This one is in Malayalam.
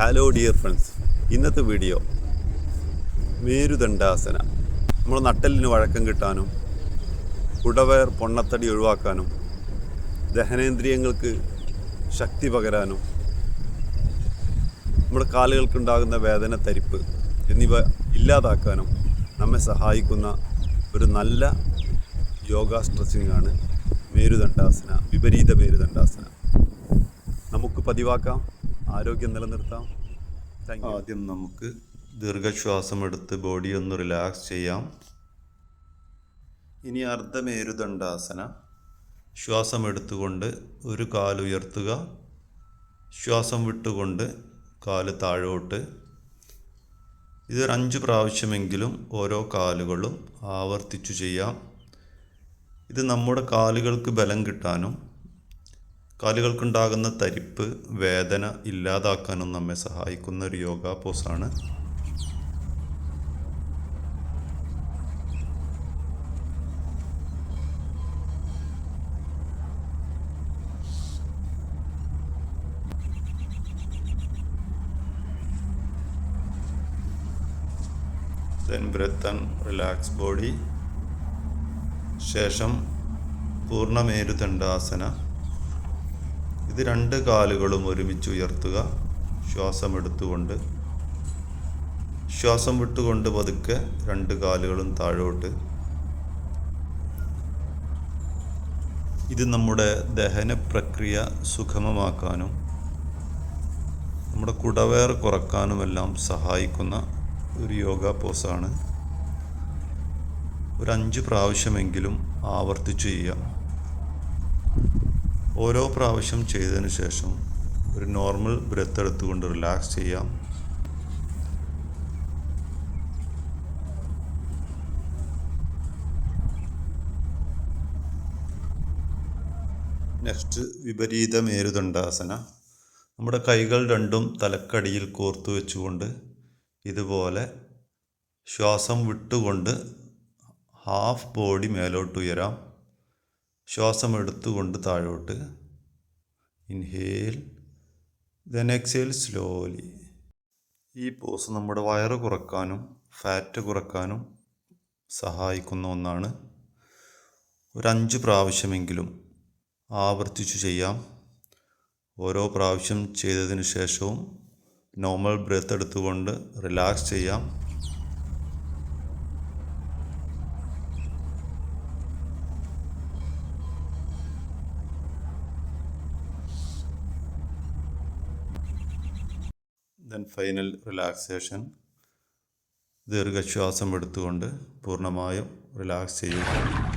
ഹലോ ഡിയർ ഫ്രണ്ട്സ്, ഇന്നത്തെ വീഡിയോ മേരുദണ്ഡാസന. നമ്മൾ നട്ടെല്ലിന് വഴക്കം കിട്ടാനും കുടവയർ പൊണ്ണത്തടി ഒഴിവാക്കാനും ദഹനേന്ദ്രിയങ്ങൾക്ക് ശക്തി പകരാനും നമ്മുടെ കാലുകൾക്കുണ്ടാകുന്ന വേദന, തരിപ്പ് എന്നിവ ഇല്ലാതാക്കാനും നമ്മെ സഹായിക്കുന്ന ഒരു നല്ല യോഗ സ്ട്രെച്ചിങ്ങാണ് മേരുദണ്ഡാസന, വിപരീത മേരുദണ്ഡാസന. നമുക്ക് പതിവാക്കാം, ആരോഗ്യം നിലനിർത്താം. ആദ്യം നമുക്ക് ദീർഘശ്വാസം എടുത്ത് ബോഡി ഒന്ന് റിലാക്സ് ചെയ്യാം. ഇനി അർദ്ധമേരുദണ്ഡാസന. ശ്വാസം എടുത്തുകൊണ്ട് ഒരു കാല് ഉയർത്തുക, ശ്വാസം വിട്ടുകൊണ്ട് കാല് താഴോട്ട്. ഇതൊരു 5 പ്രാവശ്യമെങ്കിലും ഓരോ കാലുകളും ആവർത്തിച്ചു ചെയ്യാം. ഇത് നമ്മുടെ കാലുകൾക്ക് ബലം കിട്ടാനും കാലുകൾക്കുണ്ടാകുന്ന തരിപ്പ്, വേദന ഇല്ലാതാക്കാനും നമ്മെ സഹായിക്കുന്ന ഒരു yoga പോസാണ്. Then breath and relax body. ശേഷം പൂർണ്ണമേരുദണ്ഡാസന. ഇത് 2 കാലുകളും ഒരുമിച്ച് ഉയർത്തുക, ശ്വാസം എടുത്തുകൊണ്ട്. ശ്വാസം വിട്ടുകൊണ്ട് പതുക്കെ 2 കാലുകളും താഴോട്ട്. ഇത് നമ്മുടെ ദഹന പ്രക്രിയ സുഗമമാക്കാനും നമ്മുടെ കുടവയർ കുറക്കാനുമെല്ലാം സഹായിക്കുന്ന ഒരു യോഗ പോസാണ്. ഒരു 5 പ്രാവശ്യമെങ്കിലും ആവർത്തിച്ചു ചെയ്യാം. ഓരോ പ്രാവശ്യം ചെയ്തതിന് ശേഷം ഒരു നോർമൽ ബ്രെത്ത് എടുത്തുകൊണ്ട് റിലാക്സ് ചെയ്യാം. നെക്സ്റ്റ് വിപരീത മേരുദണ്ഡാസന. നമ്മുടെ കൈകൾ രണ്ടും തലക്കടിയിൽ കോർത്തു വെച്ചുകൊണ്ട് ഇതുപോലെ ശ്വാസം വിട്ടുകൊണ്ട് ഹാഫ് ബോഡി മേലോട്ട് ഉയരാം. ശ്വാസം എടുത്തുകൊണ്ട് താഴോട്ട്. Inhale, then exhale slowly. ഈ പോസ് നമ്മുടെ വയറ് കുറക്കാനും ഫാറ്റ് കുറക്കാനും സഹായിക്കുന്ന ഒന്നാണ്. ഒരു 5 പ്രാവശ്യമെങ്കിലും ആവർത്തിച്ചു ചെയ്യാം. ഓരോ പ്രാവശ്യം ചെയ്തതിന് ശേഷവും നോർമൽ ബ്രെത്ത് എടുത്തുകൊണ്ട് റിലാക്സ് ചെയ്യാം. Then final relaxation. ദീർഘശ്വാസം എടുത്തുകൊണ്ട് പൂർണ്ണമായും റിലാക്സ് ചെയ്യുക.